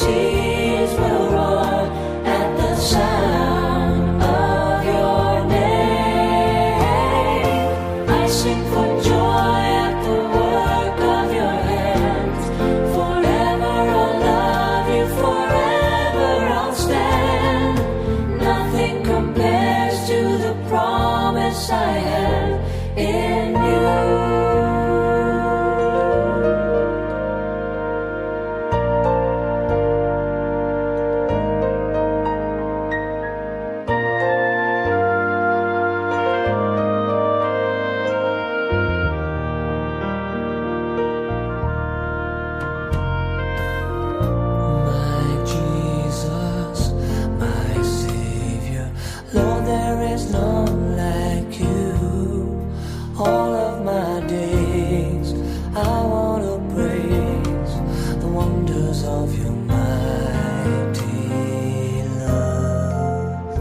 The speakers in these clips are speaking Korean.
seas will roar at the sound of your name. I sing for joy at the work of your hands. Forever I'll love you, forever I'll stand. Nothing compares to the promise I have in you. Lord, there is none like you. All of my days I want to praise the wonders of your mighty love.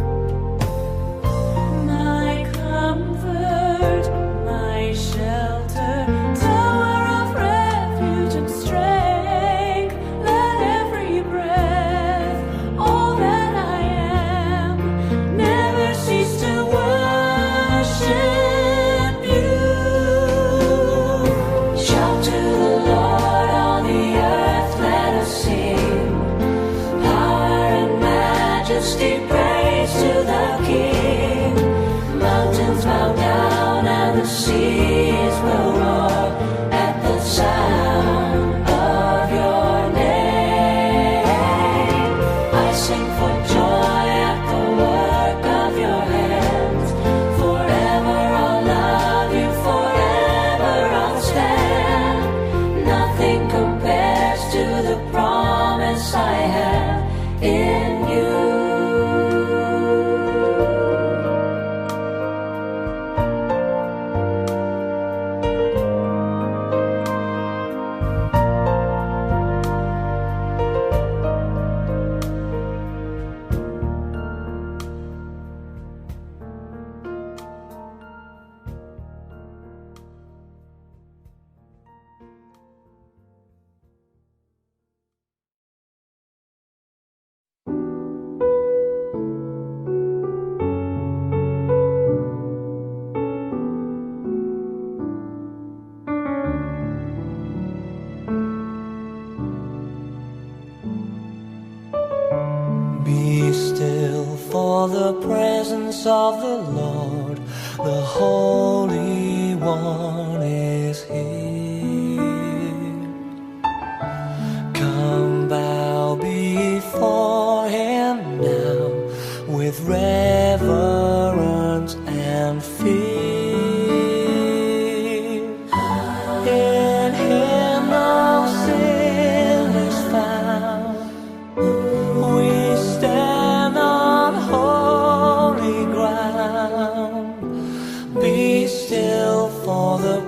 My comfort, my shelter, tower of refuge and strength, let every breath, all that I am, never cease to worship you. Shout to the Lord, all the earth, let us sing. Power and majesty, praise to the King. Mountains bow down and the seas will roar at the sound of your name. I sing for joy at the work of your hands. Forever I'll love you, forever I'll stand. Nothing compares to the promise I have in you. Be still for the presence of the Lord, the Holy One is here. Come bow before Him now with reverence and fear. In Him no sin is found. We stand on holy ground. Be still for the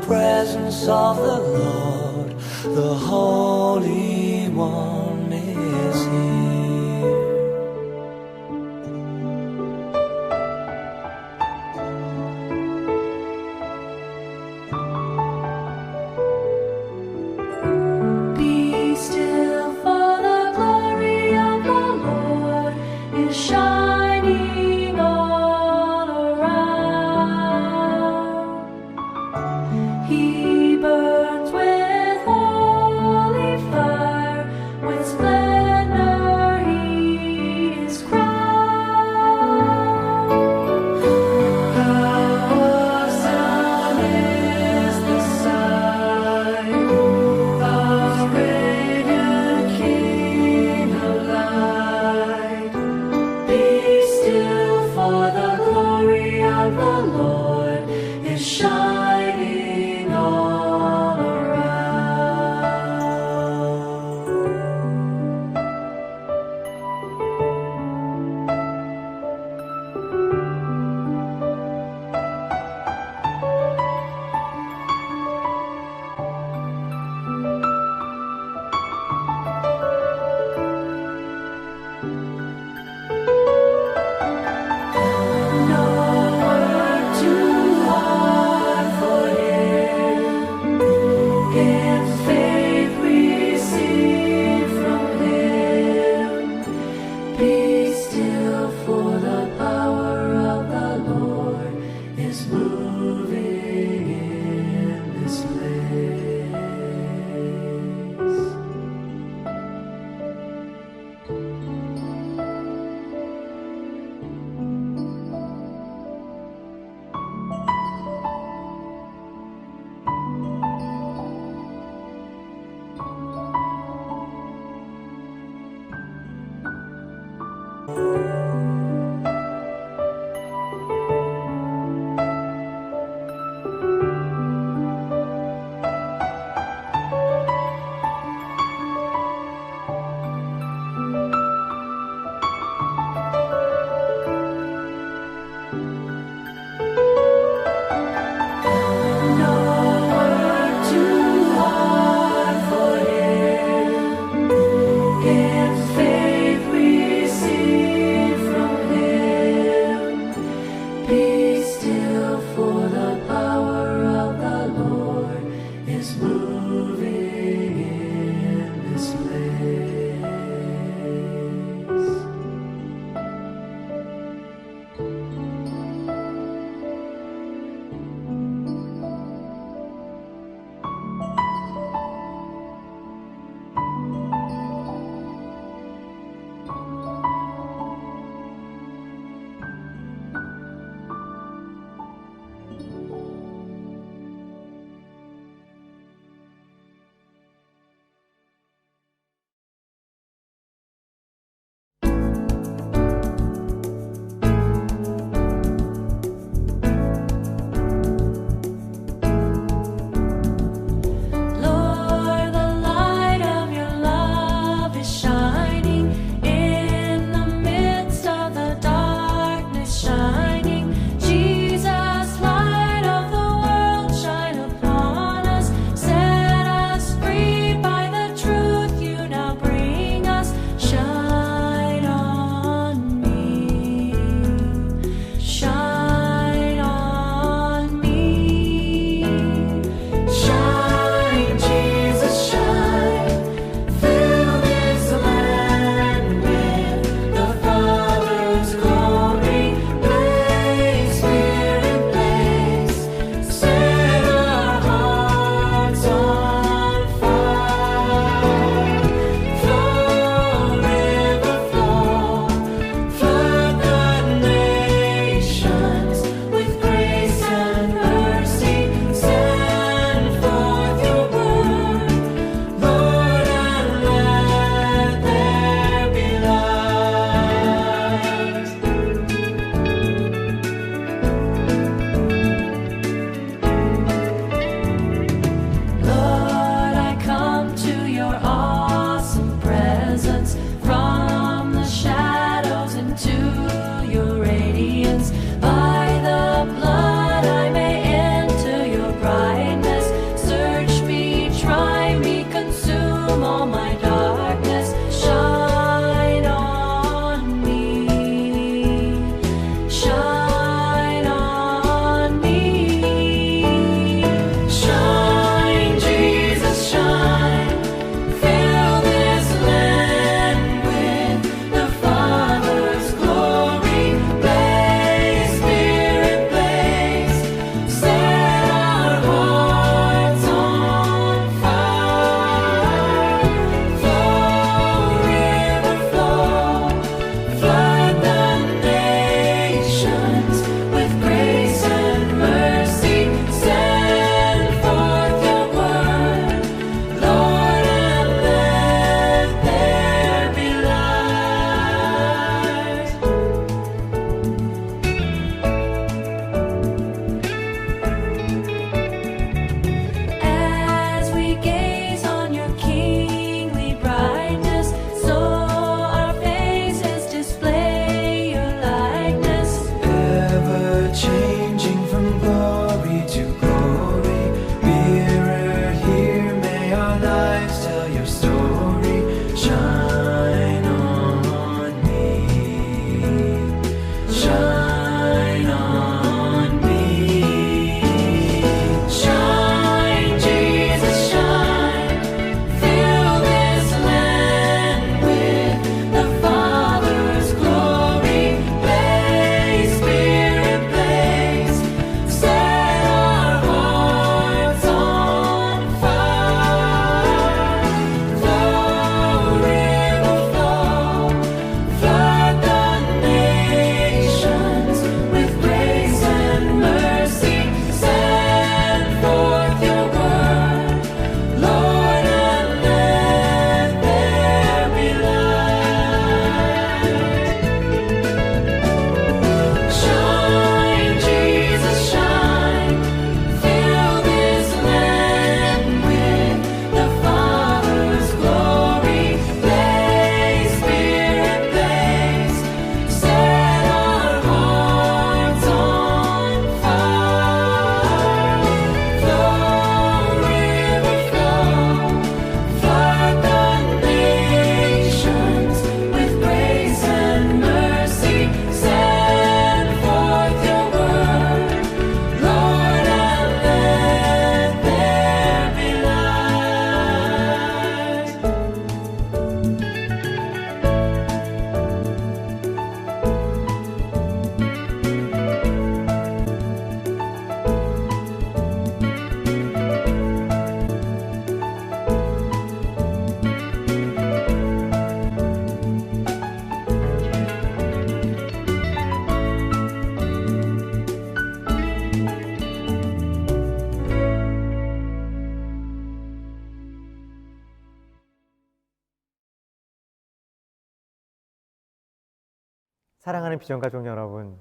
사랑하는 비전가족 여러분,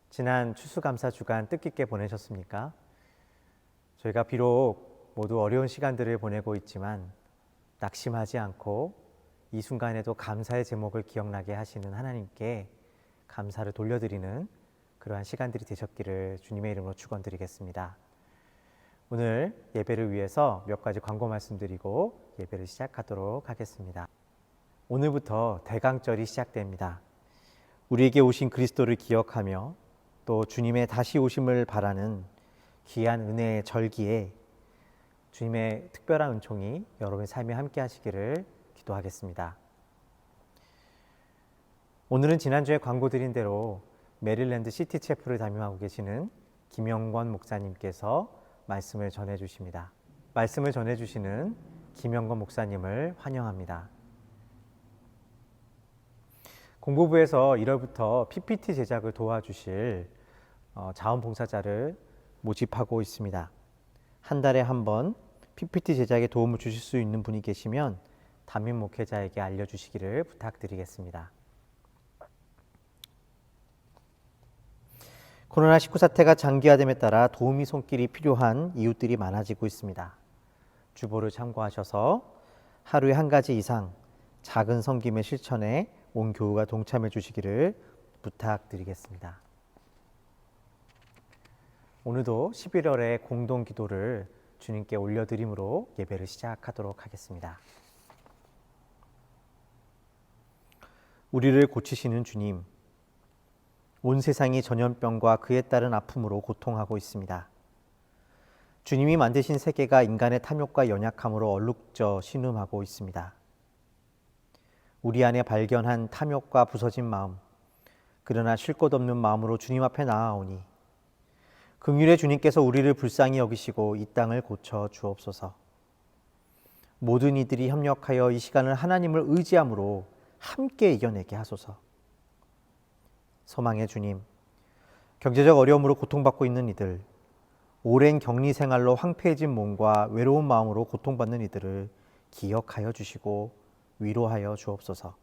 지난 추수감사 주간 뜻깊게 보내셨습니까? 저희가 비록 모두 어려운 시간들을 보내고 있지만 낙심하지 않고 이 순간에도 감사의 제목을 기억나게 하시는 하나님께 감사를 돌려드리는 그러한 시간들이 되셨기를 주님의 이름으로 축원드리겠습니다. 오늘 예배를 위해서 몇 가지 광고 말씀드리고 예배를 시작하도록 하겠습니다. 오늘부터 대강절이 시작됩니다. 우리에게 오신 그리스도를 기억하며 또 주님의 다시 오심을 바라는 귀한 은혜의 절기에 주님의 특별한 은총이 여러분의 삶에 함께 하시기를 기도하겠습니다. 오늘은 지난주에 광고 드린 대로 메릴랜드 시티채플을 담임하고 계시는 김영권 목사님께서 말씀을 전해주십니다. 말씀을 전해주시는 김영권 목사님을 환영합니다. 공보부에서 1월부터 PPT 제작을 도와주실 자원봉사자를 모집하고 있습니다. 한 달에 한 번 PPT 제작에 도움을 주실 수 있는 분이 계시면 담임 목회자에게 알려주시기를 부탁드리겠습니다. 코로나19 사태가 장기화됨에 따라 도우미 손길이 필요한 이웃들이 많아지고 있습니다. 주보를 참고하셔서 하루에 한 가지 이상 작은 섬김의 실천에 온 교우가 동참해 주시기를 부탁드리겠습니다. 오늘도 11월의 공동 기도를 주님께 올려드림으로 예배를 시작하도록 하겠습니다. 우리를 고치시는 주님, 온 세상이 전염병과 그에 따른 아픔으로 고통하고 있습니다. 주님이 만드신 세계가 인간의 탐욕과 연약함으로 얼룩져 신음하고 있습니다. 우리 안에 발견한 탐욕과 부서진 마음, 그러나 쉴 곳 없는 마음으로 주님 앞에 나아오니 긍휼의 주님께서 우리를 불쌍히 여기시고 이 땅을 고쳐 주옵소서. 모든 이들이 협력하여 이 시간을 하나님을 의지함으로 함께 이겨내게 하소서. 소망의 주님, 경제적 어려움으로 고통받고 있는 이들, 오랜 격리 생활로 황폐해진 몸과 외로운 마음으로 고통받는 이들을 기억하여 주시고 위로하여 주옵소서.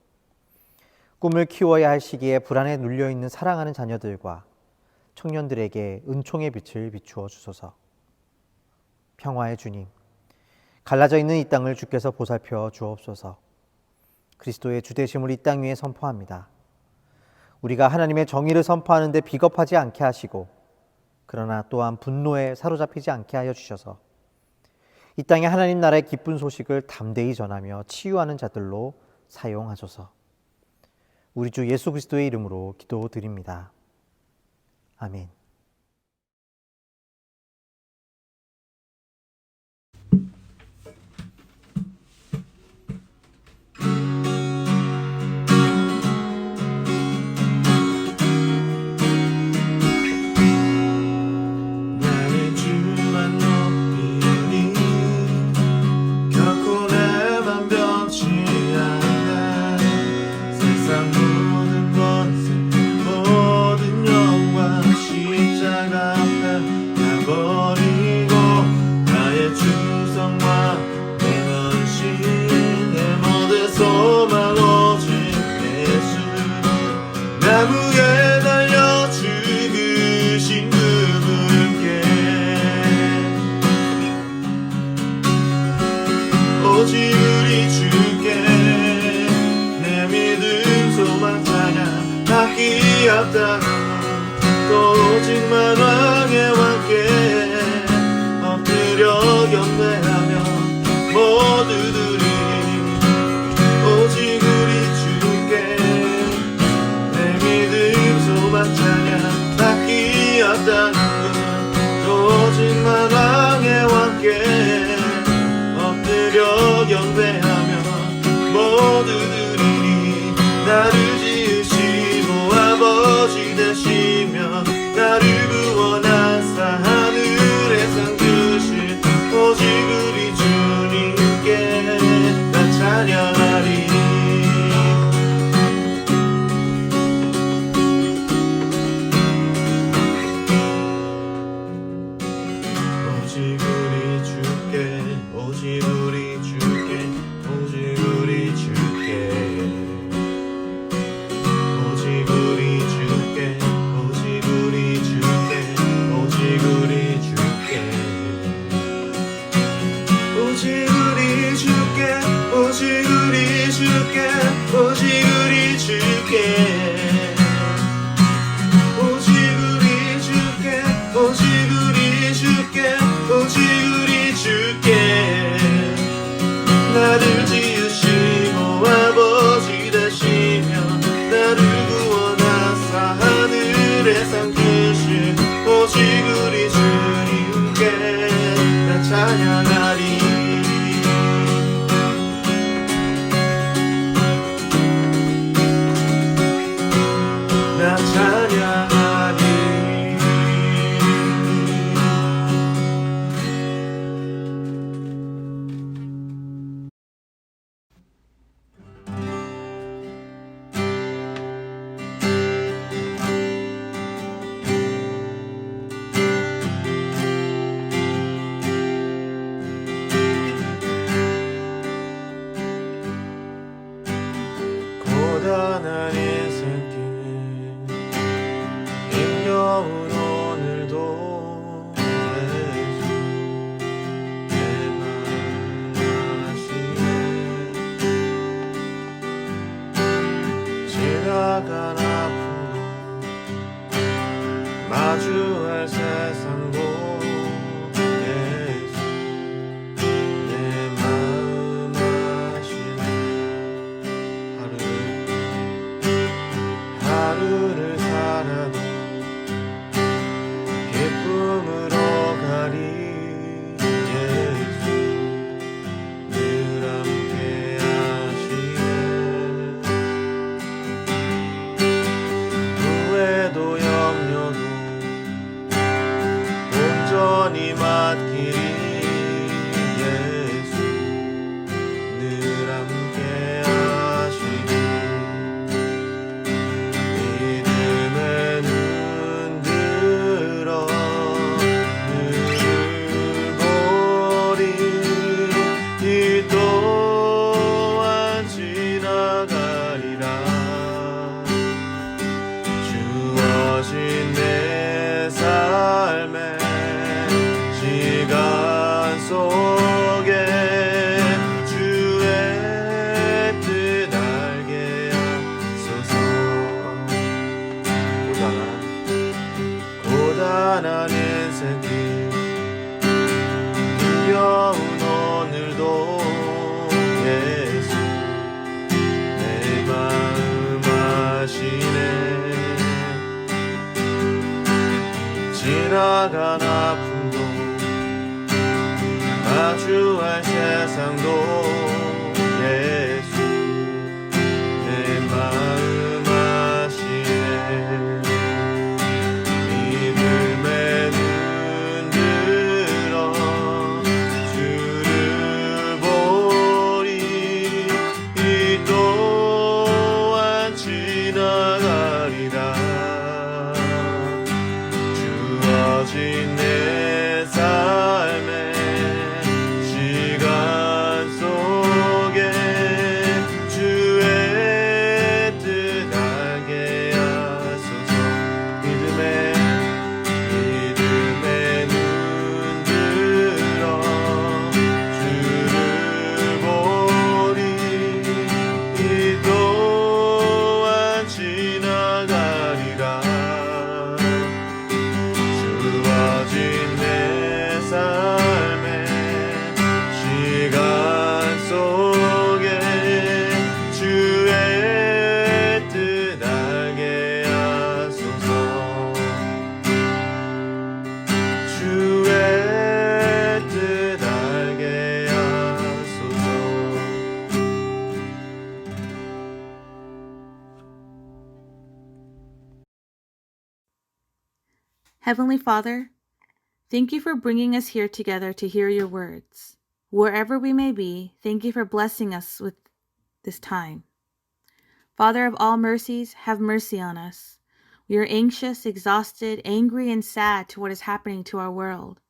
꿈을 키워야 할 시기에 불안에 눌려있는 사랑하는 자녀들과 청년들에게 은총의 빛을 비추어 주소서. 평화의 주님, 갈라져 있는 이 땅을 주께서 보살펴 주옵소서. 그리스도의 주되심을 이 땅 위에 선포합니다. 우리가 하나님의 정의를 선포하는데 비겁하지 않게 하시고 그러나 또한 분노에 사로잡히지 않게 하여 주셔서 이 땅에 하나님 나라의 기쁜 소식을 담대히 전하며 치유하는 자들로 사용하소서. 우리 주 예수 그리스도의 이름으로 기도드립니다. 아멘. 나무에 달려 죽으신 그분께 오직 우리 주께 내 믿음 소망 찬양 다 끼었다. 또 오직 만왕의 왕께 엎드려 경배하며 모두들이 오직 우리 주께 소망 찬양 다 끼었다는 것 오직 만왕의 왕께 엎드려 경배하며 모두들이 나를 지으시고 아버지 되시며 나를 구원하사 하늘에 상 주신 오직 우리 주님께 나 찬양하리. 고단한 인생길 힘겨운 오늘도 예수 내 맘 아시네 지나간 아픔도 마주할 세상도 예수 내 마음 아시네 하루를 살아도 기쁨으로 가리 예수 늘 함께 하시네 후회도 염려도 온전히 맡기리 예수 늘 함께 하시니 믿음의 눈 들어 눈을 보리 이 또한 지나가리라 주어진 내 삶의 시간 속에 주의 뜻 알게 하소서 고단한 인생길 힘겨운 오늘도 예수 내 마음 아시네 지나간 아픔도 마주할 세상도 예수 내 마음 아시네 믿음의 눈 들어 주를 보리 이 또한 지나가리라 주어진 내 삶의 시간 속에 주의 뜻 알게 하소서 믿음의 눈 들어 주를 보리 이 또한 지나가리라 주어진 내 삶의 시간 속에 주의 뜻 알게 하소서 주의 뜻 알게 하소서 Heavenly Father, thank you for bringing us here together to hear your words. Wherever we may be, thank you for blessing us with this time. Father of all mercies, have mercy on us. We are anxious, exhausted, angry, and sad to what is happening to our world.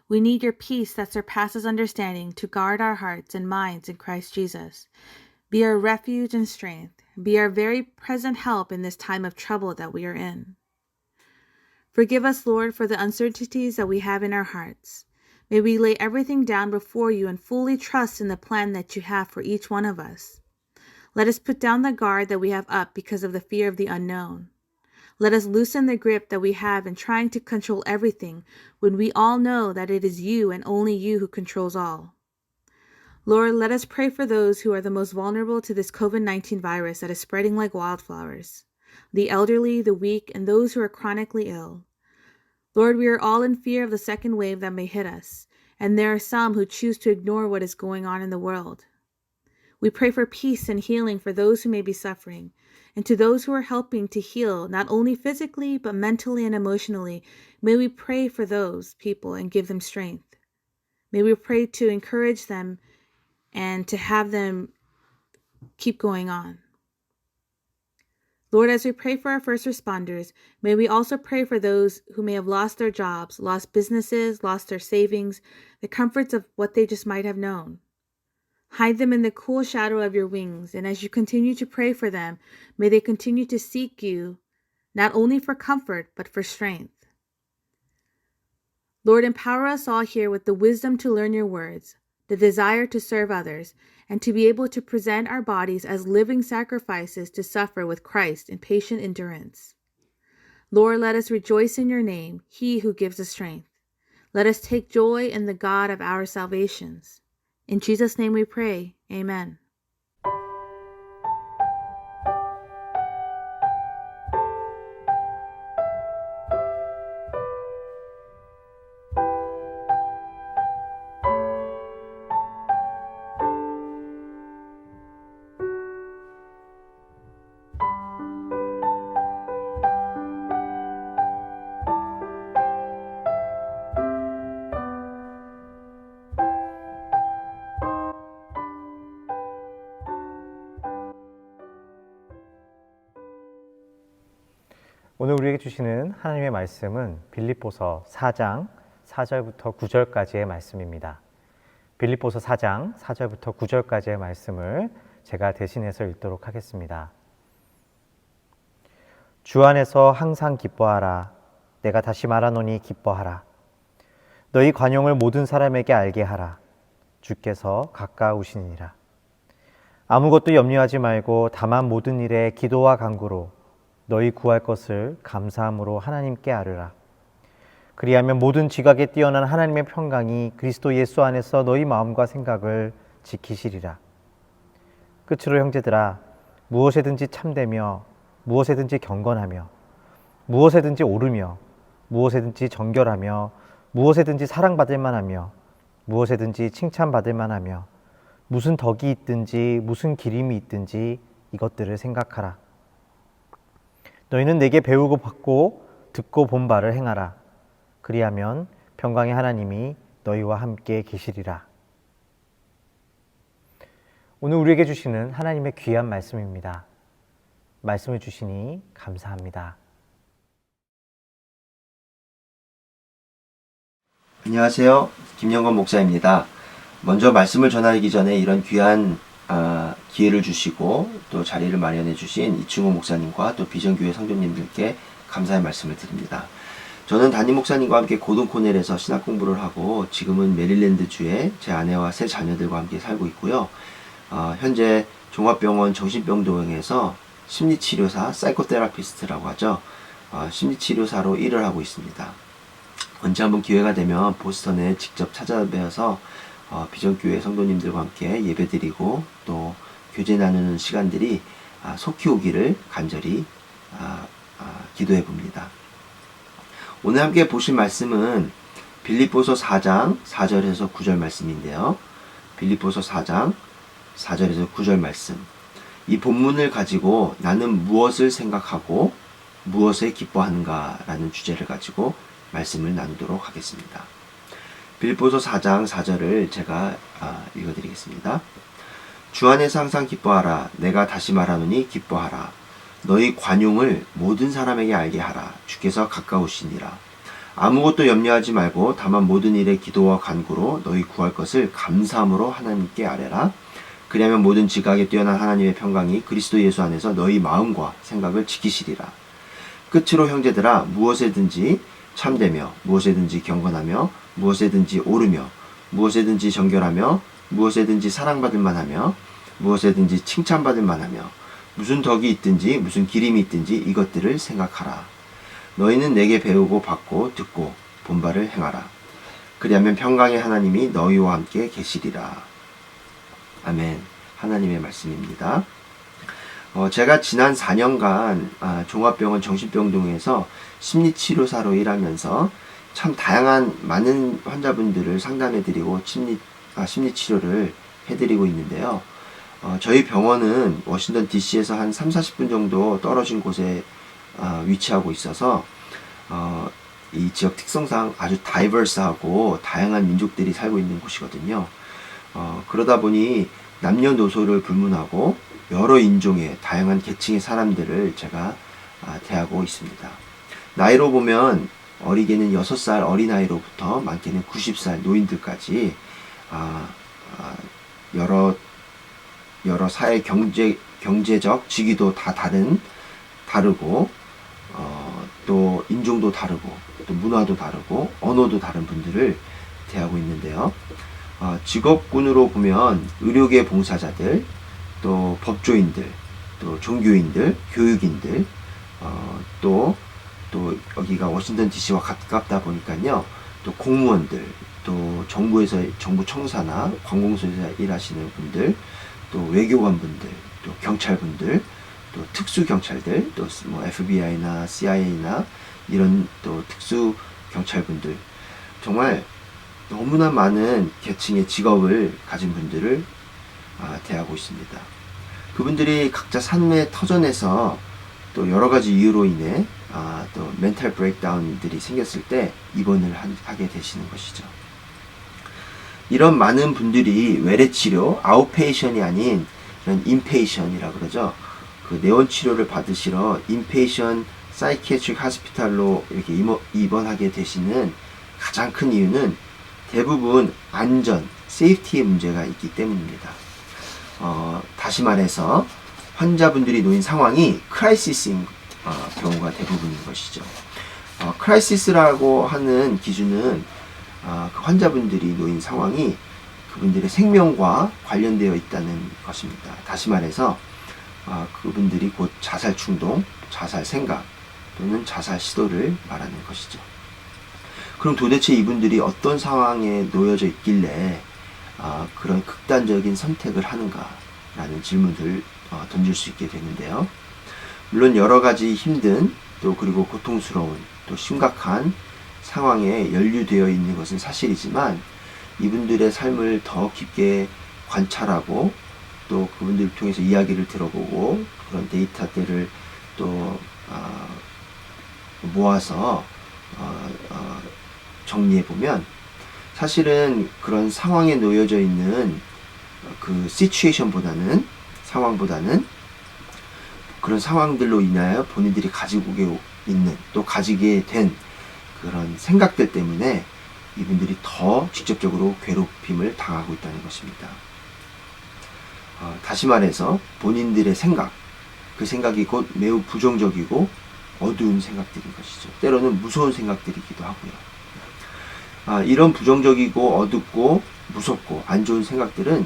We need your peace that surpasses understanding to guard our hearts and minds in Christ Jesus. Be our refuge and strength. Be our very present help in this time of trouble that we are in. Forgive us, Lord, for the uncertainties that we have in our hearts. May we lay everything down before you and fully trust in the plan that you have for each one of us. Let us put down the guard that we have up because of the fear of the unknown. Let us loosen the grip that we have in trying to control everything when we all know that it is you and only you who controls all. Lord, let us pray for those who are the most vulnerable to this COVID-19 virus that is spreading like wildflowers, the elderly, the weak, and those who are chronically ill. Lord, we are all in fear of the second wave that may hit us, and there are some who choose to ignore what is going on in the world. We pray for peace and healing for those who may be suffering, and to those who are helping to heal, not only physically, but mentally and emotionally. May we pray for those people and give them strength. May we pray to encourage them and to have them keep going on. Lord, as we pray for our first responders, may we also pray for those who may have lost their jobs, lost businesses, lost their savings, the comforts of what they just might have known. Hide them in the cool shadow of your wings, and as you continue to pray for them, may they continue to seek you, not only for comfort, but for strength. Lord, empower us all here with the wisdom to learn your words, the desire to serve others, and to be able to present our bodies as living sacrifices to suffer with Christ in patient endurance. Lord, let us rejoice in your name, he who gives us strength. Let us take joy in the God of our salvations. In Jesus' name we pray. Amen. 오늘 우리에게 주시는 하나님의 말씀은 빌립보서 4장 4절부터 9절까지의 말씀입니다. 빌립보서 4장 4절부터 9절까지의 말씀을 제가 대신해서 읽도록 하겠습니다. 주 안에서 항상 기뻐하라. 내가 다시 말하노니 기뻐하라. 너희 관용을 모든 사람에게 알게 하라. 주께서 가까우시니라. 아무것도 염려하지 말고 다만 모든 일에 기도와 간구로 너희 구할 것을 감사함으로 하나님께 아뢰라. 그리하면 모든 지각에 뛰어난 하나님의 평강이 그리스도 예수 안에서 너희 마음과 생각을 지키시리라. 끝으로 형제들아, 무엇에든지 참되며 무엇에든지 경건하며 무엇에든지 오르며 무엇에든지 정결하며 무엇에든지 사랑받을 만하며 무엇에든지 칭찬받을 만하며 무슨 덕이 있든지 무슨 기림이 있든지 이것들을 생각하라. 너희는 내게 배우고 받고 듣고 본 바를 행하라. 그리하면 평강의 하나님이 너희와 함께 계시리라. 오늘 우리에게 주시는 하나님의 귀한 말씀입니다. 말씀을 주시니 감사합니다. 안녕하세요. 김영건 목사입니다. 먼저 말씀을 전하기 전에 이런 귀한 기회를 주시고 또 자리를 마련해 주신 이충호 목사님과 또 비전교회 성도님들께 감사의 말씀을 드립니다. 저는 담임 목사님과 함께 고등 코넬에서 신학 공부를 하고 지금은 메릴랜드주에 제 아내와 세 자녀들과 함께 살고 있고요. 현재 종합병원 정신병동에서 심리치료사 사이코테라피스트라고 하죠. 심리치료사로 일을 하고 있습니다. 언제 한번 기회가 되면 보스턴에 직접 찾아뵈어서 비전교회 성도님들과 함께 예배드리고 또 교제 나누는 시간들이 속히 오기를 간절히 기도해 봅니다. 오늘 함께 보실 말씀은 빌립보서 4장 4절에서 9절 말씀인데요. 빌립보서 4장 4절에서 9절 말씀. 이 본문을 가지고 나는 무엇을 생각하고 무엇에 기뻐하는가 라는 주제를 가지고 말씀을 나누도록 하겠습니다. 빌립보서 4장 4절을 제가 읽어드리겠습니다. 주 안에서 항상 기뻐하라. 내가 다시 말하노니 기뻐하라. 너희 관용을 모든 사람에게 알게 하라. 주께서 가까우시니라. 아무것도 염려하지 말고 다만 모든 일에 기도와 간구로 너희 구할 것을 감사함으로 하나님께 아뢰라. 그리하면 모든 지각에 뛰어난 하나님의 평강이 그리스도 예수 안에서 너희 마음과 생각을 지키시리라. 끝으로 형제들아, 무엇에든지 참되며 무엇에든지 경건하며 무엇에든지 오르며 무엇에든지 정결하며 무엇에든지 사랑받을 만하며 무엇에든지 칭찬받을 만하며 무슨 덕이 있든지 무슨 기림이 있든지 이것들을 생각하라. 너희는 내게 배우고 받고 듣고 본 바를 행하라. 그리하면 평강의 하나님이 너희와 함께 계시리라. 아멘. 하나님의 말씀입니다. 제가 지난 4년간 종합병원 정신병동에서 심리치료사로 일하면서 참 다양한 많은 환자분들을 상담해드리고 심리치료를 해드리고 있는데요. 저희 병원은 워싱턴 DC에서 한 30-40분 정도 떨어진 곳에 위치하고 있어서 이 지역 특성상 아주 다이버스하고 다양한 민족들이 살고 있는 곳이거든요. 그러다 보니 남녀노소를 불문하고 여러 인종의 다양한 계층의 사람들을 제가 대하고 있습니다. 나이로 보면 어리게는 6살 어린아이로부터 많게는 90살 노인들까지 여러 사회 경제적 직위도 다 다르고 또 인종도 다르고 또 문화도 다르고 언어도 다른 분들을 대하고 있는데요. 직업군으로 보면 의료계 봉사자들, 또 법조인들, 또 종교인들, 교육인들, 또 여기가 워싱턴 DC와 가깝다 보니까요. 또 공무원들, 또 정부 청사나 관공서에서 일하시는 분들, 또 외교관분들, 또 경찰분들, 또 특수경찰들, 또 뭐 FBI나 CIA나 이런 또 특수경찰분들, 정말 너무나 많은 계층의 직업을 가진 분들을 대하고 있습니다. 그분들이 각자 삶의 터전에서 또 여러 가지 이유로 인해 또 멘탈 브레이크다운들이 생겼을 때 입원을 하게 되시는 것이죠. 이런 많은 분들이 외래치료, 아웃페이션이 아닌 이런 인페이션이라 그러죠. 그 내원 치료를 받으시러 인페이션 사이키애트릭 하스피탈로 이렇게 입원하게 되시는 가장 큰 이유는 대부분 안전, 세이프티의 문제가 있기 때문입니다. 다시 말해서 환자분들이 놓인 상황이 크라이시스인 경우가 대부분인 것이죠. 크라이시스라고 하는 기준은 그 환자분들이 놓인 상황이 그분들의 생명과 관련되어 있다는 것입니다. 다시 말해서 그분들이 곧 자살 충동, 자살 생각 또는 자살 시도를 말하는 것이죠. 그럼 도대체 이분들이 어떤 상황에 놓여져 있길래 그런 극단적인 선택을 하는가라는 질문을 던질 수 있게 되는데요. 물론 여러 가지 힘든 또 그리고 고통스러운 또 심각한 상황에 연루되어 있는 것은 사실이지만 이분들의 삶을 더 깊게 관찰하고 또 그분들을 통해서 이야기를 들어보고 그런 데이터들을 또 모아서 정리해보면 사실은 그런 상황에 놓여져 있는 그 시츄에이션보다는 상황보다는 그런 상황들로 인하여 본인들이 가지고 있는 또 가지게 된 그런 생각들 때문에 이분들이 더 직접적으로 괴롭힘을 당하고 있다는 것입니다. 다시 말해서 본인들의 생각, 그 생각이 곧 매우 부정적이고 어두운 생각들인 것이죠. 때로는 무서운 생각들이기도 하고요. 이런 부정적이고 어둡고 무섭고 안 좋은 생각들은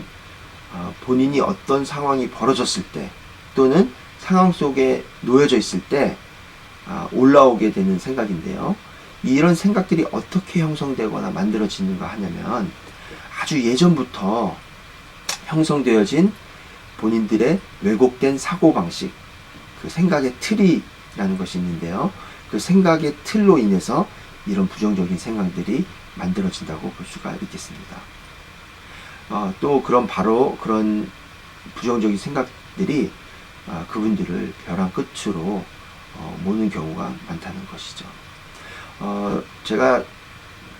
본인이 어떤 상황이 벌어졌을 때 또는 상황 속에 놓여져 있을 때 올라오게 되는 생각인데요. 이런 생각들이 어떻게 형성되거나 만들어지는가 하냐면 아주 예전부터 형성되어진 본인들의 왜곡된 사고방식, 그 생각의 틀이라는 것이 있는데요. 그 생각의 틀로 인해서 이런 부정적인 생각들이 만들어진다고 볼 수가 있겠습니다. 또 그런 부정적인 생각들이 그분들을 벼랑 끝으로 모는 경우가 많다는 것이죠. 제가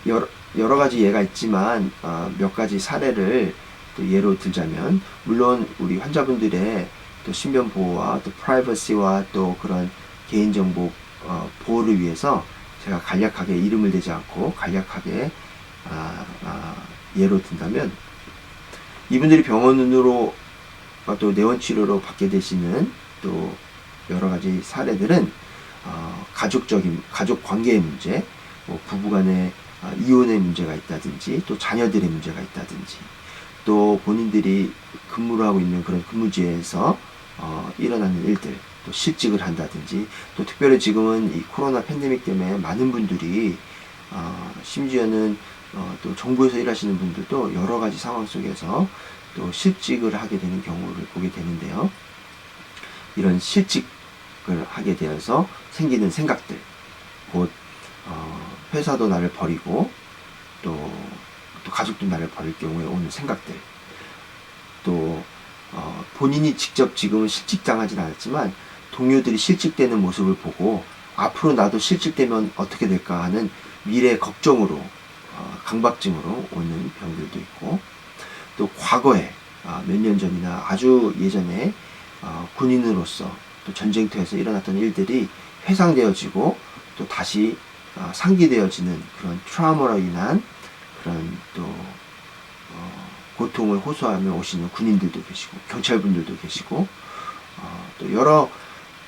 여러 가지 예가 있지만 몇 가지 사례를 또 예로 들자면 물론 우리 환자분들의 또 신변 보호와 또 프라이버시와 또 그런 개인정보 보호를 위해서 제가 간략하게 이름을 대지 않고 간략하게 예로 든다면 이분들이 병원으로 또 내원치료로 받게 되시는 또 여러 가지 사례들은 가족 관계의 문제, 뭐 부부간의 이혼의 문제가 있다든지 또 자녀들의 문제가 있다든지 또 본인들이 근무를 하고 있는 그런 근무지에서 일어나는 일들, 또 실직을 한다든지 또 특별히 지금은 이 코로나 팬데믹 때문에 많은 분들이 심지어는 또 정부에서 일하시는 분들도 여러 가지 상황 속에서 또 실직을 하게 되는 경우를 보게 되는데요. 이런 실직을 하게 되어서 생기는 생각들, 곧 회사도 나를 버리고 또 가족도 나를 버릴 경우에 오는 생각들, 또 본인이 직접 지금은 실직당하진 않았지만 동료들이 실직되는 모습을 보고 앞으로 나도 실직되면 어떻게 될까 하는 미래 걱정으로 강박증으로 오는 병들도 있고 또 과거에 몇 년 전이나 아주 예전에 군인으로서 또 전쟁터에서 일어났던 일들이 회상되어지고 또 다시 상기되어지는 그런 트라우마로 인한 그런 또 고통을 호소하며 오시는 군인들도 계시고 경찰분들도 계시고 또 여러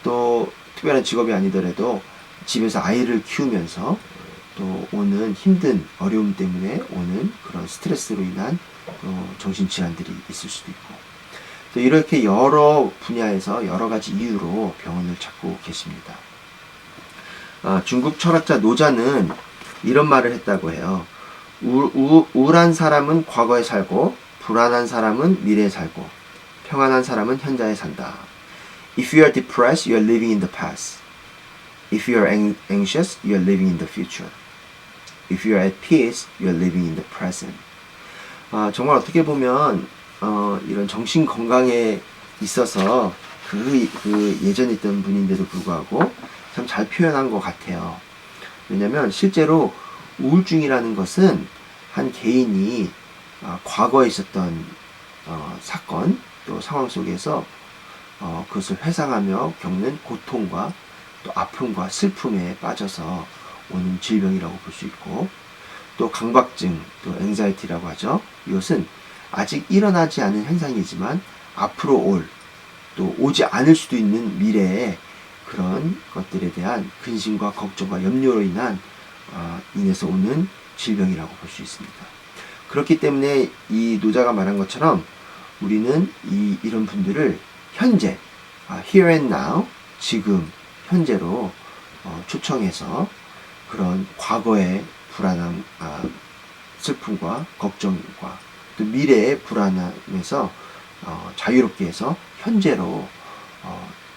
또 특별한 직업이 아니더라도 집에서 아이를 키우면서 또 오는 힘든 어려움 때문에 오는 그런 스트레스로 인한 또 정신질환들이 있을 수도 있고 또 이렇게 여러 분야에서 여러 가지 이유로 병원을 찾고 계십니다. 중국 철학자 노자는 이런 말을 했다고 해요. 우울한 사람은 과거에 살고 불안한 사람은 미래에 살고 평안한 사람은 현재에 산다. If you are depressed, you are living in the past. If you are anxious, you are living in the future. If you are at peace, you are living in the present. 정말 어떻게 보면 이런 정신 건강에 있어서 그 예전에 있던 분인데도 불구하고 참 잘 표현한 것 같아요. 왜냐하면 실제로 우울증이라는 것은 한 개인이 과거에 있었던 사건 또 상황 속에서 그것을 회상하며 겪는 고통과 또 아픔과 슬픔에 빠져서 오는 질병이라고 볼 수 있고 또 강박증 또 앵자이티라고 하죠. 이것은 아직 일어나지 않은 현상이지만 앞으로 올 또 오지 않을 수도 있는 미래의 그런 것들에 대한 근심과 걱정과 염려로 인해서 오는 질병이라고 볼 수 있습니다. 그렇기 때문에 이 노자가 말한 것처럼 우리는 이런 분들을 현재, here and now, 지금, 현재로 초청해서 그런 과거의 불안함, 슬픔과 걱정과 또 미래의 불안함에서 자유롭게 해서 현재로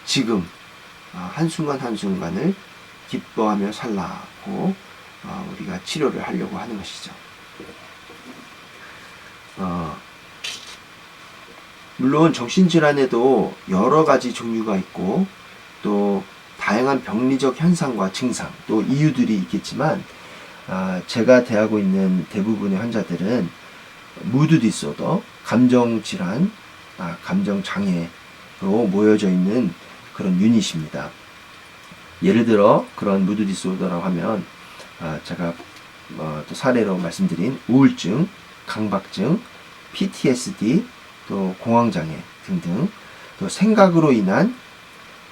지금 한순간 한순간을 기뻐하며 살라고 우리가 치료를 하려고 하는 것이죠. 물론 정신질환에도 여러 가지 종류가 있고 또 다양한 병리적 현상과 증상 또 이유들이 있겠지만 제가 대하고 있는 대부분의 환자들은 무드 디소더, 감정질환, 감정장애로 모여져 있는 그런 유닛입니다. 예를 들어 그런 무드 디소더라고 하면 제가 또 사례로 말씀드린 우울증, 강박증, PTSD, 또 공황장애 등등 또 생각으로 인한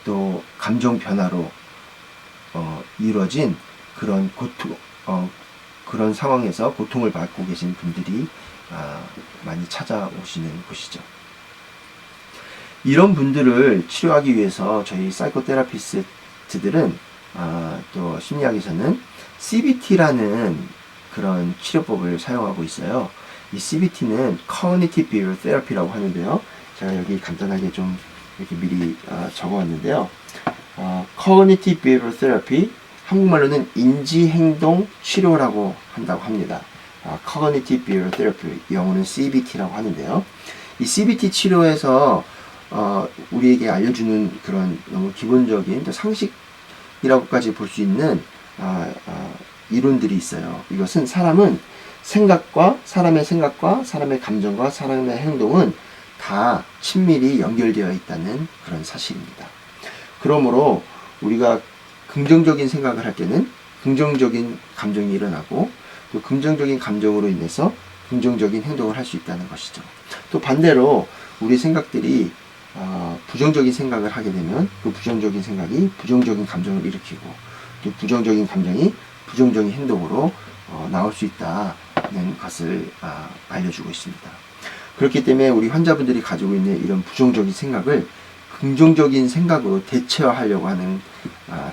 또 감정 변화로 이루어진 그런 고통, 그런 상황에서 고통을 받고 계신 분들이 많이 찾아오시는 곳이죠. 이런 분들을 치료하기 위해서 저희 사이코테라피스트들은 또 심리학에서는 CBT라는 그런 치료법을 사용하고 있어요. 이 CBT는 Cognitive Behavioral Therapy라고 하는데요. 제가 여기 간단하게 좀 이렇게 미리 적어왔는데요. Cognitive Behavioral Therapy, 한국말로는 인지행동 치료라고 한다고 합니다. Cognitive Behavioral Therapy, 영어는 CBT라고 하는데요. 이 CBT 치료에서 우리에게 알려주는 그런 너무 기본적인 또 상식이라고까지 볼 수 있는 이론들이 있어요. 이것은 사람의 생각과 사람의 감정과 사람의 행동은 다 친밀히 연결되어 있다는 그런 사실입니다. 그러므로 우리가 긍정적인 생각을 할 때는 긍정적인 감정이 일어나고 또 긍정적인 감정으로 인해서 긍정적인 행동을 할 수 있다는 것이죠. 또 반대로 우리 생각들이 부정적인 생각을 하게 되면 그 부정적인 생각이 부정적인 감정을 일으키고 또 부정적인 감정이 부정적인 행동으로 나올 수 있다는 것을 알려주고 있습니다. 그렇기 때문에 우리 환자분들이 가지고 있는 이런 부정적인 생각을 긍정적인 생각으로 대체화하려고 하는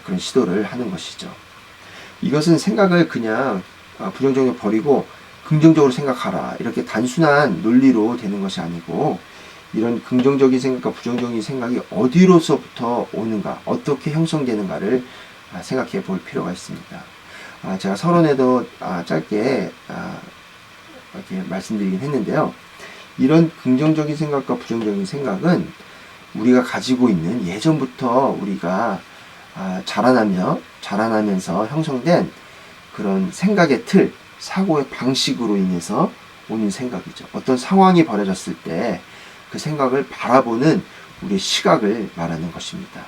그런 시도를 하는 것이죠. 이것은 생각을 그냥 부정적으로 버리고 긍정적으로 생각하라 이렇게 단순한 논리로 되는 것이 아니고 이런 긍정적인 생각과 부정적인 생각이 어디로서부터 오는가 어떻게 형성되는가를 생각해 볼 필요가 있습니다. 제가 서론에도 짧게 이렇게 말씀드리긴 했는데요. 이런 긍정적인 생각과 부정적인 생각은 우리가 가지고 있는 예전부터 우리가 자라나면서 형성된 그런 생각의 틀, 사고의 방식으로 인해서 오는 생각이죠. 어떤 상황이 벌어졌을 때 그 생각을 바라보는 우리의 시각을 말하는 것입니다.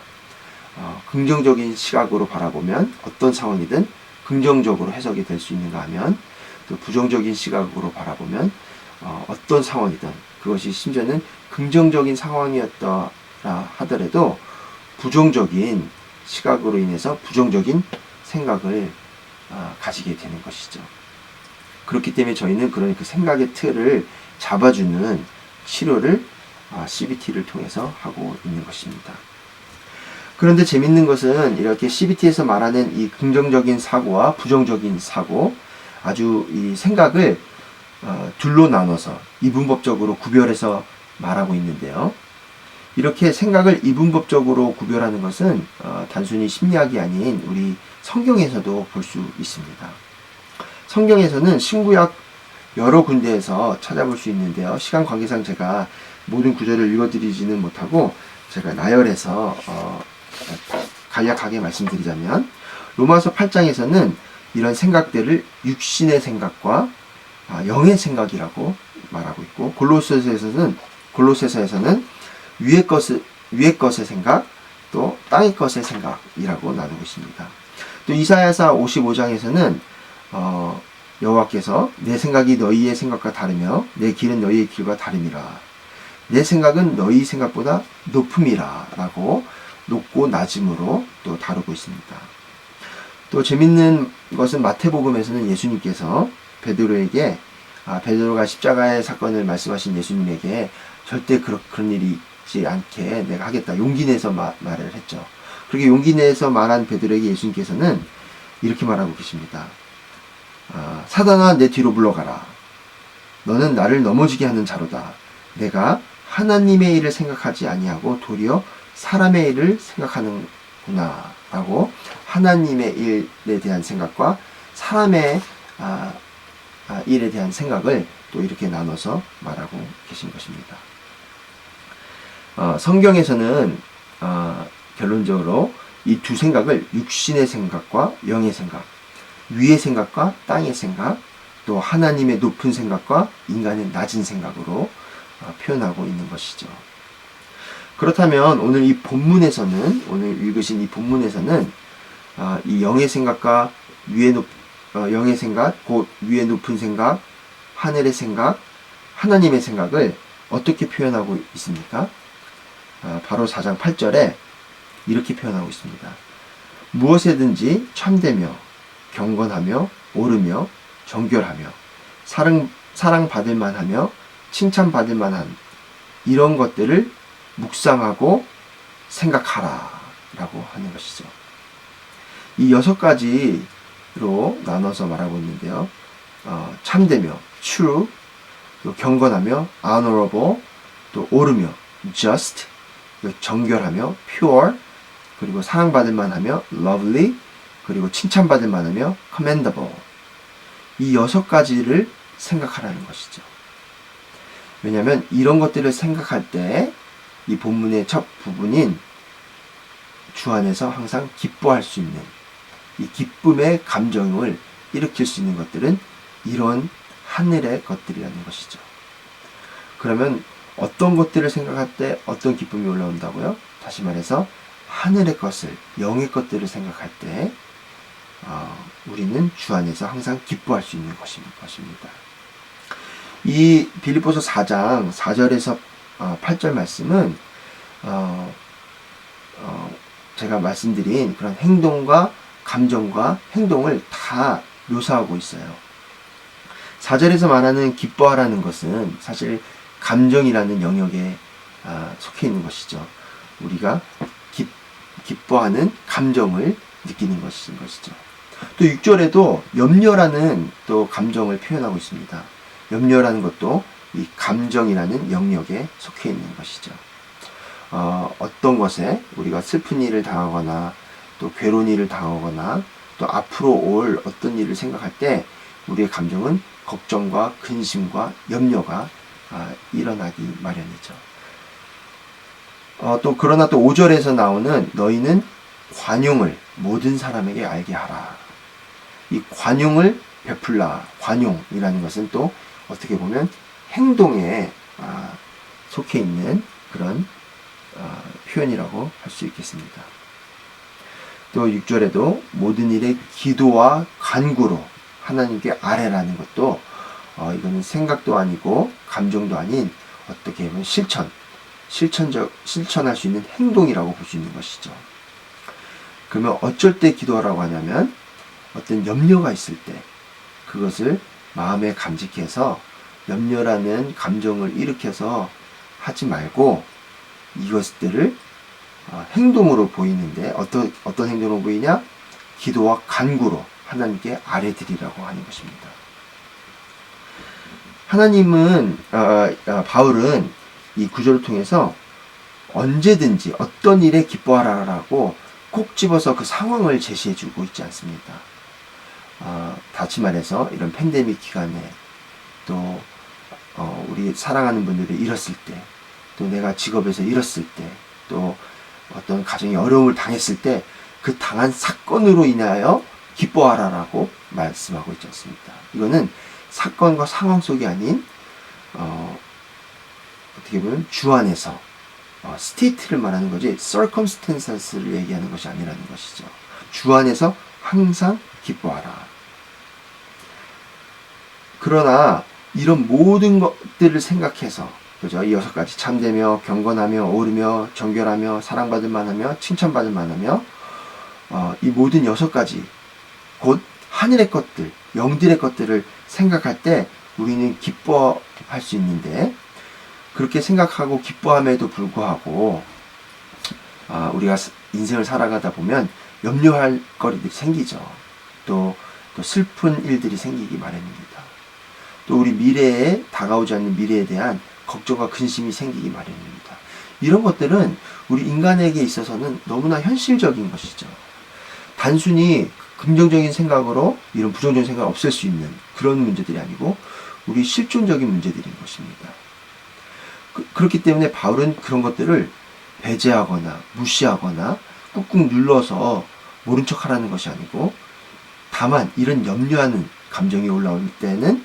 긍정적인 시각으로 바라보면 어떤 상황이든 긍정적으로 해석이 될 수 있는가 하면 또 부정적인 시각으로 바라보면 어떤 상황이든 그것이 심지어는 긍정적인 상황이었더라 하더라도 부정적인 시각으로 인해서 부정적인 생각을 가지게 되는 것이죠. 그렇기 때문에 저희는 그런 그 생각의 틀을 잡아주는 치료를 CBT를 통해서 하고 있는 것입니다. 그런데 재밌는 것은 이렇게 CBT에서 말하는 이 긍정적인 사고와 부정적인 사고, 아주 이 생각을 둘로 나눠서 이분법적으로 구별해서 말하고 있는데요. 이렇게 생각을 이분법적으로 구별하는 것은 단순히 심리학이 아닌 우리 성경에서도 볼 수 있습니다. 성경에서는 신구약 여러 군데에서 찾아볼 수 있는데요. 시간 관계상 제가 모든 구절을 읽어드리지는 못하고 제가 나열해서 간략하게 말씀드리자면, 로마서 8장에서는 이런 생각들을 육신의 생각과 영의 생각이라고 말하고 있고, 골로새서에서는 위의 것의 생각, 또 땅의 것의 생각이라고 나누고 있습니다. 또 이사야서 55장에서는 여호와께서 내 생각이 너희의 생각과 다르며 내 길은 너희의 길과 다름이라. 내 생각은 너희 생각보다 높음이라 라고 높고 낮음으로 또 다루고 있습니다. 또 재밌는 것은 마태복음에서는 예수님께서 베드로에게 베드로가 십자가의 사건을 말씀하신 예수님에게 절대 그런 일이 있지 않게 내가 하겠다 용기 내서 말을 했죠. 그렇게 용기 내서 말한 베드로에게 예수님께서는 이렇게 말하고 계십니다. 사단아 내 뒤로 물러가라. 너는 나를 넘어지게 하는 자로다. 내가 하나님의 일을 생각하지 아니하고 도리어 사람의 일을 생각하는구나 라고 하나님의 일에 대한 생각과 사람의 일에 대한 생각을 또 이렇게 나눠서 말하고 계신 것입니다. 성경에서는 결론적으로 이 두 생각을 육신의 생각과 영의 생각, 위의 생각과 땅의 생각, 또 하나님의 높은 생각과 인간의 낮은 생각으로 표현하고 있는 것이죠. 그렇다면 오늘 오늘 읽으신 이 본문에서는 이 영의 생각과 영의 생각, 곧 위의 높은 생각, 하늘의 생각, 하나님의 생각을 어떻게 표현하고 있습니까? 바로 4장 8절에 이렇게 표현하고 있습니다. 무엇에든지 참되며 경건하며 옳으며 정결하며 사랑받을 만하며 칭찬받을 만한 이런 것들을 묵상하고 생각하라 라고 하는 것이죠. 이 6가지로 나눠서 말하고 있는데요. 참되며 true, 또 경건하며 honorable, 또 옳으며 just, 정결하며 pure, 그리고 사랑받을 만하며 lovely, 그리고 칭찬받을 만하며 commendable. 이 6가지를 생각하라는 것이죠. 왜냐하면 이런 것들을 생각할 때 이 본문의 첫 부분인 주 안에서 항상 기뻐할 수 있는 이 기쁨의 감정을 일으킬 수 있는 것들은 이런 하늘의 것들이라는 것이죠. 그러면 어떤 것들을 생각할 때 어떤 기쁨이 올라온다고요? 다시 말해서 하늘의 것을, 영의 것들을 생각할 때 우리는 주 안에서 항상 기뻐할 수 있는 것입니다. 이 빌립보서 4장 4절에서 8절 말씀은 제가 말씀드린 그런 행동과 감정과 행동을 다 묘사하고 있어요. 4절에서 말하는 기뻐하라는 것은 사실 감정이라는 영역에 속해 있는 것이죠. 우리가 기뻐하는 감정을 느끼는 것이죠. 또 6절에도 염려라는 또 감정을 표현하고 있습니다. 염려라는 것도 이 감정이라는 영역에 속해 있는 것이죠. 어떤 것에 우리가 슬픈 일을 당하거나 또 괴로운 일을 당하거나 또 앞으로 올 어떤 일을 생각할 때 우리의 감정은 걱정과 근심과 염려가 일어나기 마련이죠. 그러나 또 5절에서 나오는 너희는 관용을 모든 사람에게 알게 하라. 이 관용을 베풀라. 관용이라는 것은 또 어떻게 보면 행동에 속해 있는 그런 표현이라고 할 수 있겠습니다. 또 6절에도 모든 일에 기도와 간구로 하나님께 아뢰라는 것도 이거는 생각도 아니고 감정도 아닌 어떻게 보면 실천할 수 있는 행동이라고 볼 수 있는 것이죠. 그러면 어쩔 때 기도하라고 하냐면 어떤 염려가 있을 때 그것을 마음에 감직해서 염려라는 감정을 일으켜서 하지 말고 이것들을 행동으로 보이는데 어떤 행동으로 보이냐? 기도와 간구로 하나님께 아뢰드리라고 하는 것입니다. 하나님은 바울은 이 구절을 통해서 언제든지 어떤 일에 기뻐하라라고 콕 집어서 그 상황을 제시해주고 있지 않습니다. 다시 말해서 이런 팬데믹 기간에 또 우리 사랑하는 분들이 잃었을 때, 또 내가 직업에서 잃었을 때, 또 어떤 가정이 어려움을 당했을 때 그 당한 사건으로 인하여 기뻐하라라고 말씀하고 있지 않습니까? 이거는 사건과 상황 속이 아닌 어떻게 보면 주 안에서 스테이트를 말하는 거지 circumstances를 얘기하는 것이 아니라는 것이죠. 주 안에서 항상 기뻐하라. 그러나 이런 모든 것들을 생각해서, 그죠? 이 6가지 참되며 경건하며 오르며 정결하며 사랑받을 만하며 칭찬받을 만하며 이 모든 6가지 곧 하늘의 것들, 영들의 것들을 생각할 때 우리는 기뻐할 수 있는데, 그렇게 생각하고 기뻐함에도 불구하고 우리가 인생을 살아가다 보면 염려할 거리들이 생기죠. 또 슬픈 일들이 생기기 마련입니다. 또 우리 미래에 다가오지 않는 미래에 대한 걱정과 근심이 생기기 마련입니다. 이런 것들은 우리 인간에게 있어서는 너무나 현실적인 것이죠. 단순히 긍정적인 생각으로 이런 부정적인 생각을 없앨 수 있는 그런 문제들이 아니고 우리 실존적인 문제들인 것입니다. 그렇기 때문에 바울은 그런 것들을 배제하거나 무시하거나 꾹꾹 눌러서 모른 척 하라는 것이 아니고, 다만 이런 염려하는 감정이 올라올 때는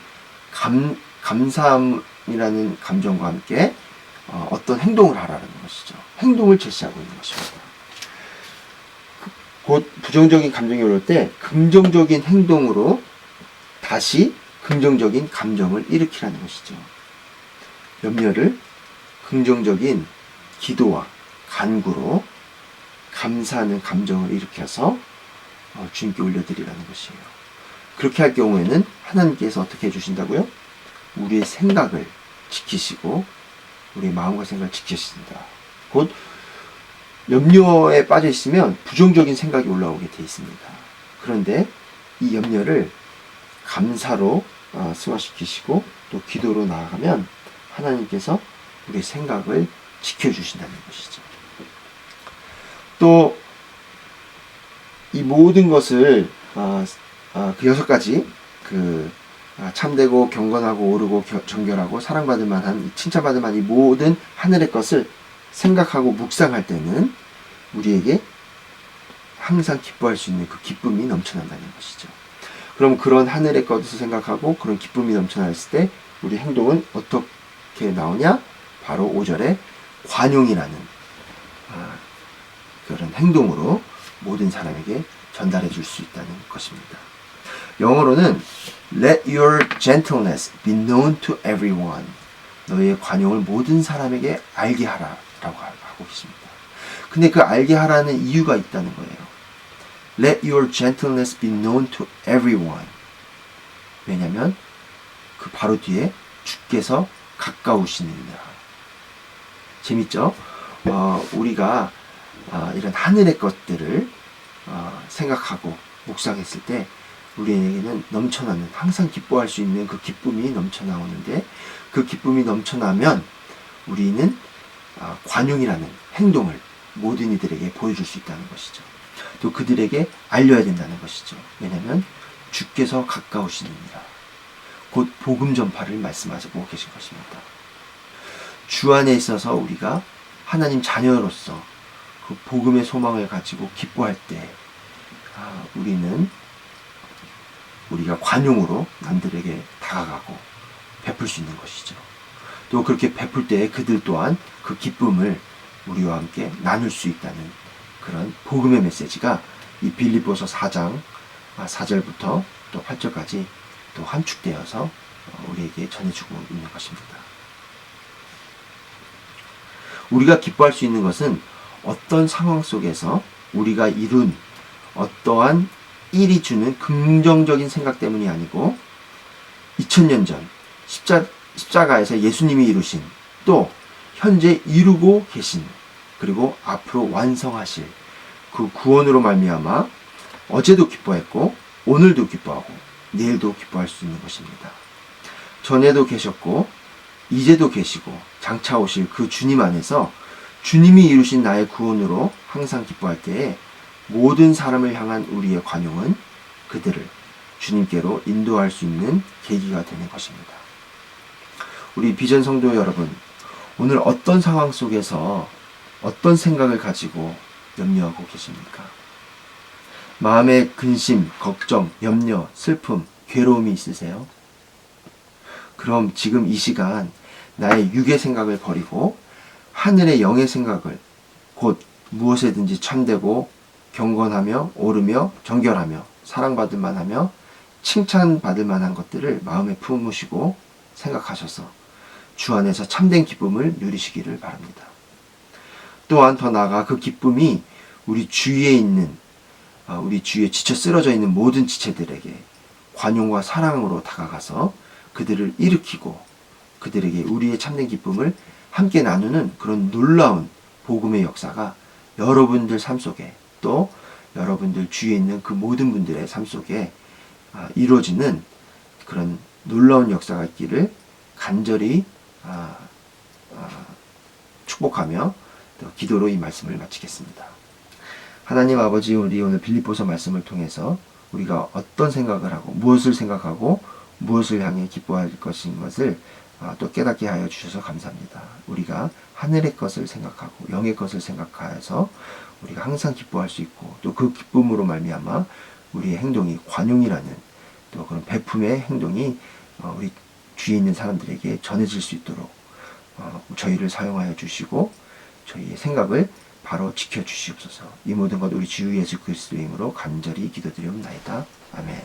감사함이라는 감정과 함께 어떤 행동을 하라는 것이죠. 행동을 제시하고 있는 것입니다. 곧 부정적인 감정이 올라올 때 긍정적인 행동으로 다시 긍정적인 감정을 일으키라는 것이죠. 염려를 긍정적인 기도와 간구로 감사하는 감정을 일으켜서 주님께 올려드리라는 것이에요. 그렇게 할 경우에는 하나님께서 어떻게 해주신다고요? 우리의 생각을 지키시고 우리의 마음과 생각을 지키신다. 곧 염려에 빠져 있으면 부정적인 생각이 올라오게 되어 있습니다. 그런데 이 염려를 감사로 승화시키시고 또 기도로 나아가면 하나님께서 우리의 생각을 지켜주신다는 것이죠. 또 이 모든 것을 그 6가지 참되고 경건하고 오르고 정결하고 사랑받을 만한 칭찬받을 만한 이 모든 하늘의 것을 생각하고 묵상할 때는 우리에게 항상 기뻐할 수 있는 그 기쁨이 넘쳐난다는 것이죠. 그럼 그런 하늘의 것을 생각하고 그런 기쁨이 넘쳐났을 때 우리 행동은 어떻게 나오냐? 바로 5절에 관용이라는 그런 행동으로 모든 사람에게 전달해 줄 수 있다는 것입니다. 영어로는 Let your gentleness be known to everyone. 너희의 관용을 모든 사람에게 알게 하라 라고 하고 있습니다. 근데 그 알게 하라는 이유가 있다는 거예요. Let your gentleness be known to everyone. 왜냐하면 그 바로 뒤에 주께서 가까우시느니라. 재밌죠? 우리가 이런 하늘의 것들을 생각하고 묵상했을 때 우리에게는 넘쳐나는, 항상 기뻐할 수 있는 그 기쁨이 넘쳐나오는데, 그 기쁨이 넘쳐나면 우리는 관용이라는 행동을 모든 이들에게 보여줄 수 있다는 것이죠. 또 그들에게 알려야 된다는 것이죠. 왜냐하면 주께서 가까우시느니라. 곧 복음 전파를 말씀하시고 계신 것입니다. 주 안에 있어서 우리가 하나님 자녀로서 그 복음의 소망을 가지고 기뻐할 때 우리가 관용으로 남들에게 다가가고 베풀 수 있는 것이죠. 또 그렇게 베풀 때 그들 또한 그 기쁨을 우리와 함께 나눌 수 있다는 그런 복음의 메시지가 이 빌립보서 4장 4절부터 또 8절까지 또 함축되어서 우리에게 전해주고 있는 것입니다. 우리가 기뻐할 수 있는 것은 어떤 상황 속에서 우리가 이룬 어떠한 일이 주는 긍정적인 생각 때문이 아니고 2000년 전 십자가에서 예수님이 이루신, 또 현재 이루고 계신, 그리고 앞으로 완성하실 그 구원으로 말미암아 어제도 기뻐했고 오늘도 기뻐하고 내일도 기뻐할 수 있는 것입니다. 전에도 계셨고 이제도 계시고 장차 오실 그 주님 안에서 주님이 이루신 나의 구원으로 항상 기뻐할 때에 모든 사람을 향한 우리의 관용은 그들을 주님께로 인도할 수 있는 계기가 되는 것입니다. 우리 비전 성도 여러분, 오늘 어떤 상황 속에서 어떤 생각을 가지고 염려하고 계십니까? 마음에 근심, 걱정, 염려, 슬픔, 괴로움이 있으세요? 그럼 지금 이 시간 나의 육의 생각을 버리고 하늘의 영의 생각을, 곧 무엇에든지 참되고 경건하며 오르며 정결하며 사랑받을 만하며 칭찬받을 만한 것들을 마음에 품으시고 생각하셔서 주 안에서 참된 기쁨을 누리시기를 바랍니다. 또한 더 나아가 그 기쁨이 우리 주위에 있는, 우리 주위에 지쳐 쓰러져 있는 모든 지체들에게 관용과 사랑으로 다가가서 그들을 일으키고 그들에게 우리의 참된 기쁨을 함께 나누는 그런 놀라운 복음의 역사가 여러분들 삶 속에, 또 여러분들 주위에 있는 그 모든 분들의 삶 속에 이루어지는 그런 놀라운 역사가 있기를 간절히 축복하며 또 기도로 이 말씀을 마치겠습니다. 하나님 아버지, 우리 오늘 빌립보서 말씀을 통해서 우리가 어떤 생각을 하고 무엇을 생각하고 무엇을 향해 기뻐할 것인 것을 또 깨닫게 하여 주셔서 감사합니다. 우리가 하늘의 것을 생각하고 영의 것을 생각하여서 우리가 항상 기뻐할 수 있고, 또 그 기쁨으로 말미암아 우리의 행동이 관용이라는 또 그런 베품의 행동이 우리 주위에 있는 사람들에게 전해질 수 있도록 저희를 사용하여 주시고 저희의 생각을 바로 지켜주시옵소서. 이 모든 것 우리 주 예수 그리스도의 이름으로 간절히 기도드리옵나이다. 아멘.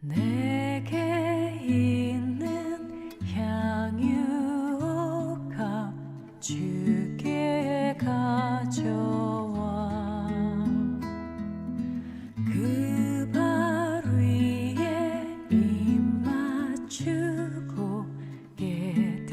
내게 있는 향유가 주께 가져와 그 발 위에 입 맞추고 깨드립니다.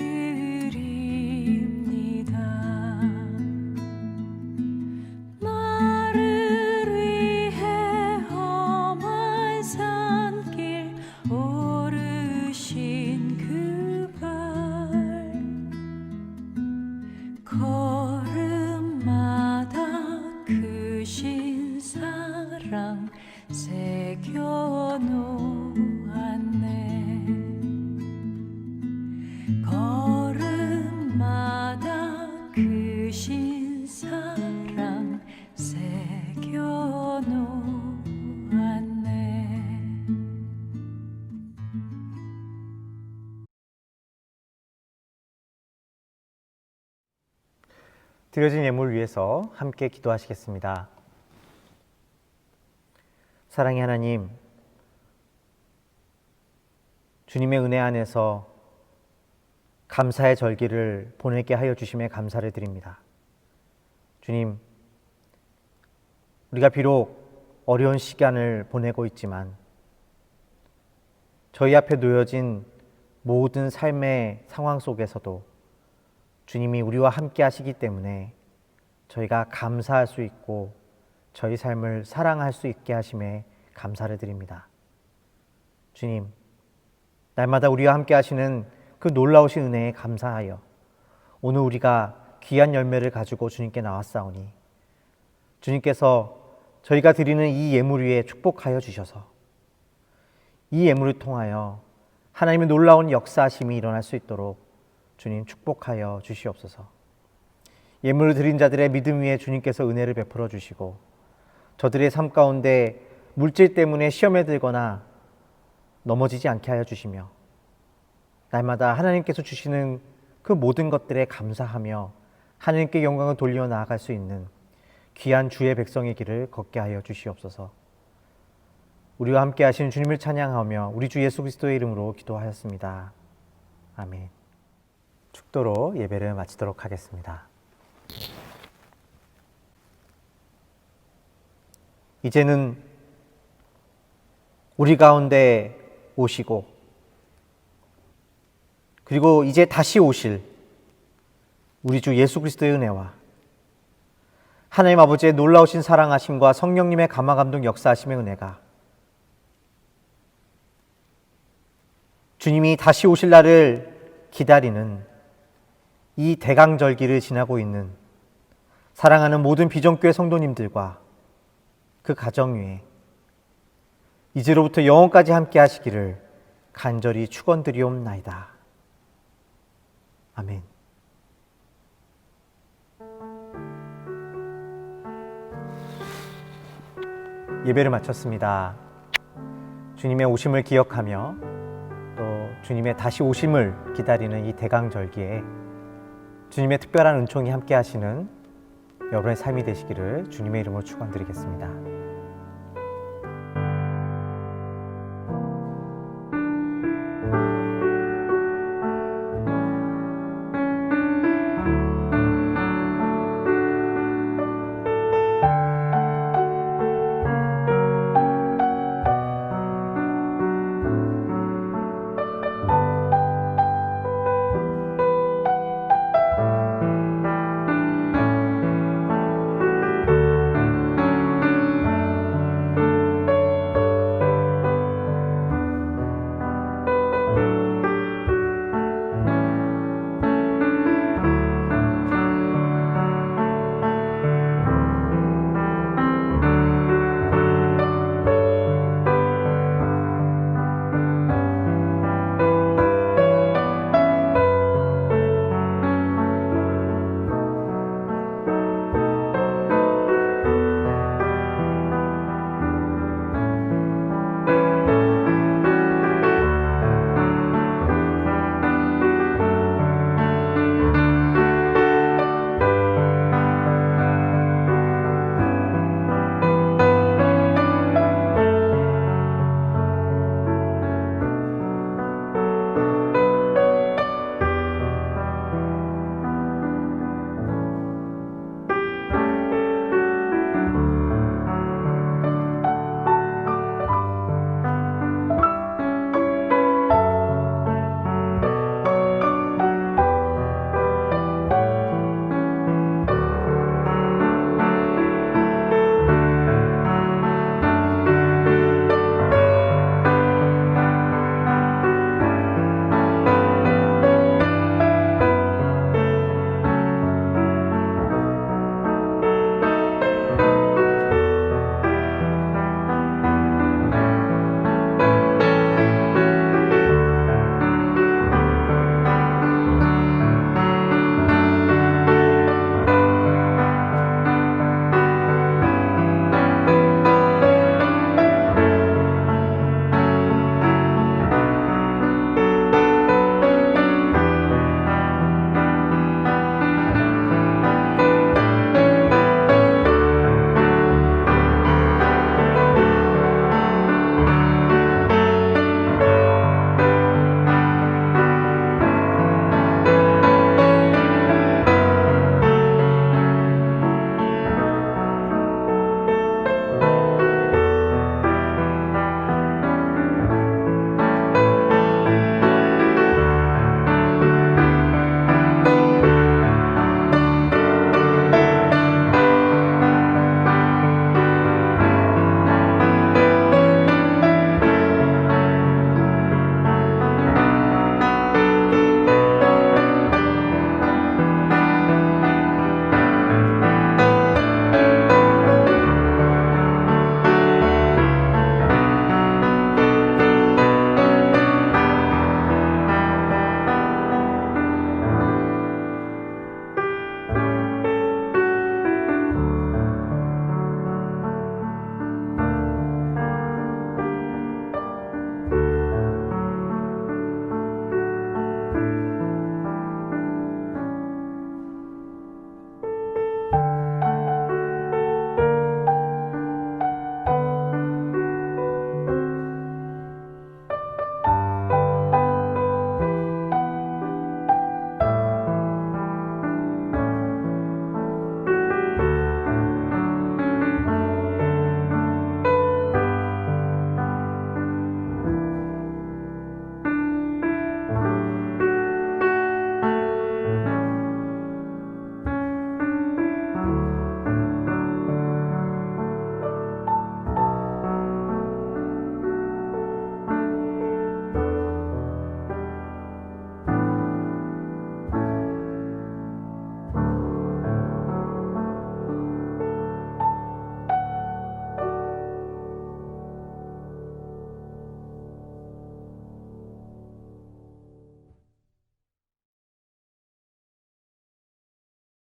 나를 위해 험한 산길 오르신 그 발, 걸음마다 크신 사랑 새겨놓았네. 걸음마다 크신 사랑 새겨놓았네. 드려진 예물 위해서 함께 기도하시겠습니다. 사랑의 하나님, 주님의 은혜 안에서 감사의 절기를 보내게 하여 주심에 감사를 드립니다. 주님, 우리가 비록 어려운 시간을 보내고 있지만 저희 앞에 놓여진 모든 삶의 상황 속에서도 주님이 우리와 함께 하시기 때문에 저희가 감사할 수 있고 저희 삶을 사랑할 수 있게 하심에 감사를 드립니다. 주님, 날마다 우리와 함께 하시는 그 놀라우신 은혜에 감사하여 오늘 우리가 귀한 열매를 가지고 주님께 나왔사오니 주님께서 저희가 드리는 이 예물 위에 축복하여 주셔서 이 예물을 통하여 하나님의 놀라운 역사하심이 일어날 수 있도록 주님 축복하여 주시옵소서. 예물을 드린 자들의 믿음 위에 주님께서 은혜를 베풀어 주시고 저들의 삶 가운데 물질 때문에 시험에 들거나 넘어지지 않게 하여 주시며 날마다 하나님께서 주시는 그 모든 것들에 감사하며 하나님께 영광을 돌려 나아갈 수 있는 귀한 주의 백성의 길을 걷게 하여 주시옵소서. 우리와 함께 하신 주님을 찬양하며 우리 주 예수 그리스도의 이름으로 기도하였습니다. 아멘. 축도로 예배를 마치도록 하겠습니다. 이제는 우리 가운데 오시고 그리고 이제 다시 오실 우리 주 예수 그리스도의 은혜와 하나님 아버지의 놀라우신 사랑하심과 성령님의 감화감동 역사하심의 은혜가 주님이 다시 오실 날을 기다리는 이 대강절기를 지나고 있는 사랑하는 모든 비전교회 성도님들과 그 가정 위에 이제로부터 영원까지 함께 하시기를 간절히 축원드리옵나이다. 아멘. 예배를 마쳤습니다. 주님의 오심을 기억하며 또 주님의 다시 오심을 기다리는 이 대강절기에 주님의 특별한 은총이 함께 하시는 여러분의 삶이 되시기를 주님의 이름으로 축원드리겠습니다.